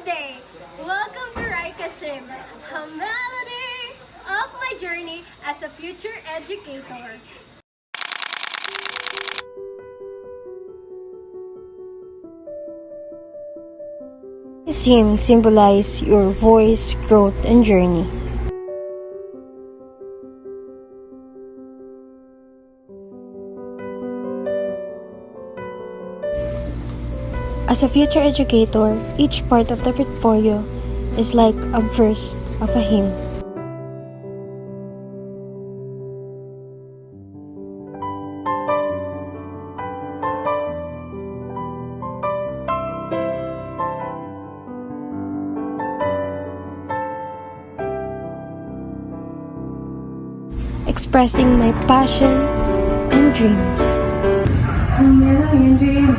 day! Welcome to Raika Sim, a melody of my journey as a future educator. This hymn symbolize your voice, growth, and journey. As a future educator, each part of the portfolio is like a verse of a hymn. Expressing my passion and dreams. Ang iyong dream